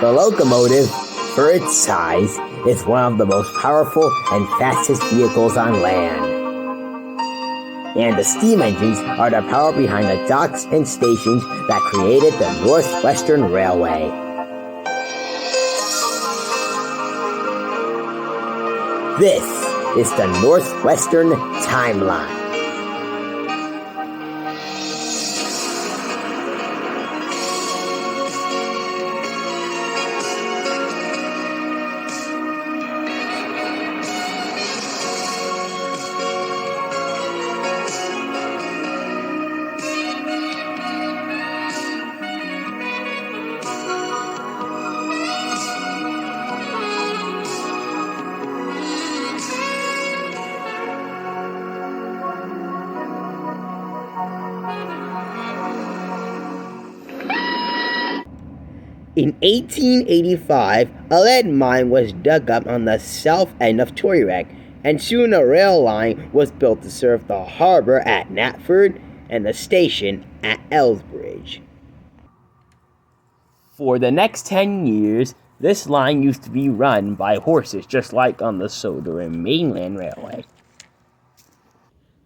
The locomotive, for its size, is one of the most powerful and fastest vehicles on land. And the steam engines are the power behind the docks and stations that created the Northwestern Railway. This is the Northwestern Timeline. In 1885, a lead mine was dug up on the south end of Torreyreck, and soon a rail line was built to serve the harbor at Knapford and the station at Elsbridge. For the next 10 years, this line used to be run by horses, just like on the Southern and Mainland Railway.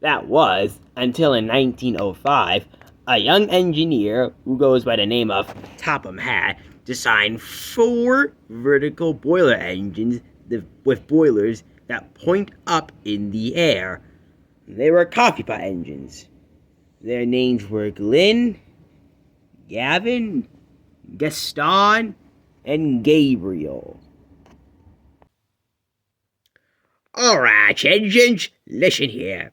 That was until in 1905, a young engineer who goes by the name of Topham Hatt designed 4 vertical boiler engines with boilers that point up in the air. They were coffee pot engines. Their names were Glyn, Gavin, Gaston, and Gabriel. Alright, engines, listen here.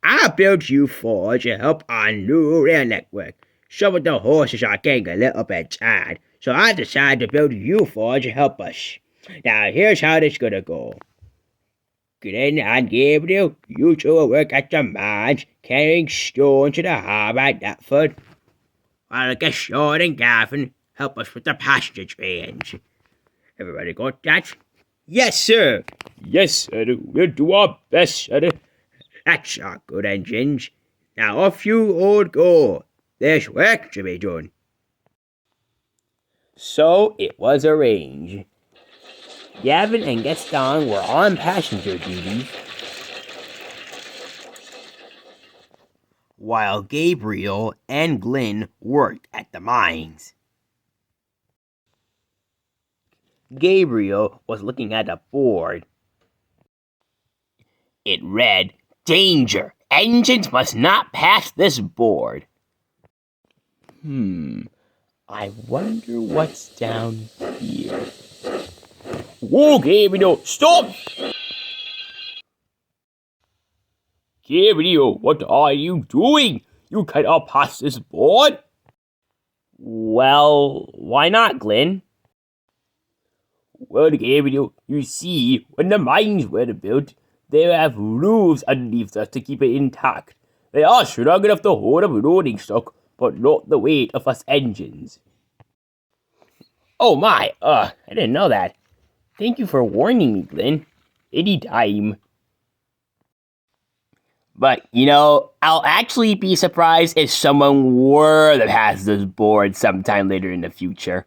I built you 4 to help our new rail network. Some of the horses are getting a little bit tired, so I decided to build you 4 to help us. Now, here's how this is gonna go. Glenn and Gabriel, you 2 will work at the mines, carrying stone to the harbor at Knapford, while Gaston and Gavin help us with the passenger trains. Everybody got that? Yes, sir. Yes, sir. We'll do our best, sir. That's our good engines. Now off you all go. There's work to be done. So it was arranged. Gavin and Gaston were on passenger duty, while Gabriel and Glyn worked at the mines. Gabriel was looking at a board. It read, "Danger! Engines must not pass this board." I wonder what's down here. Whoa, Gabriel, stop! Gabriel, what are you doing? You cannot pass this board. Well, why not, Glyn? Well, Gabriel, you see, when the mines were built, they have roofs underneath us to keep it intact. They are strong enough to hold up rolling stock, but not the weight of us engines. Oh my, I didn't know that. Thank you for warning me, Glyn. Anytime. But, I'll actually be surprised if someone were to pass this board sometime later in the future.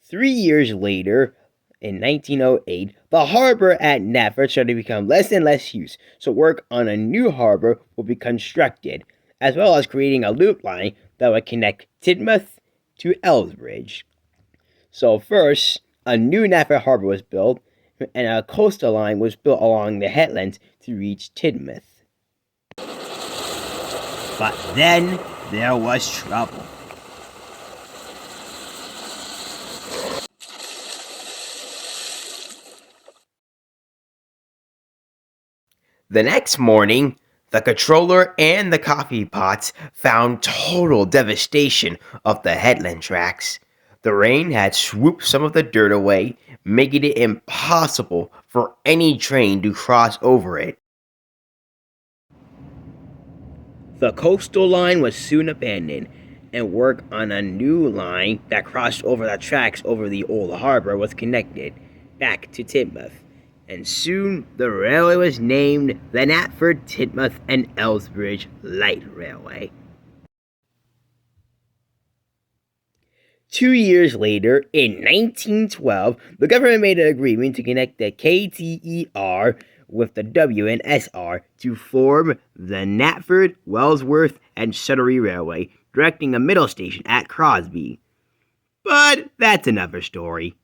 3 years later, in 1908, the harbor at Knapford started to become less and less used, so work on a new harbor will be constructed, as well as creating a loop line that would connect Tidmouth to Elsbridge. So first, a new Knapford harbor was built, and a coastal line was built along the headlands to reach Tidmouth. But then there was trouble. The next morning, the controller and the coffee pots found total devastation of the headland tracks. The rain had swooped some of the dirt away, making it impossible for any train to cross over it. The coastal line was soon abandoned, and work on a new line that crossed over the tracks over the old harbor was connected back to Tidmouth. And soon the railway was named the Knapford, Tidmouth, and Elsbridge Light Railway. 2 years later, in 1912, the government made an agreement to connect the KTER with the WNSR to form the Knapford, Wellsworth, and Sudbury Railway, directing a middle station at Crosby. But that's another story.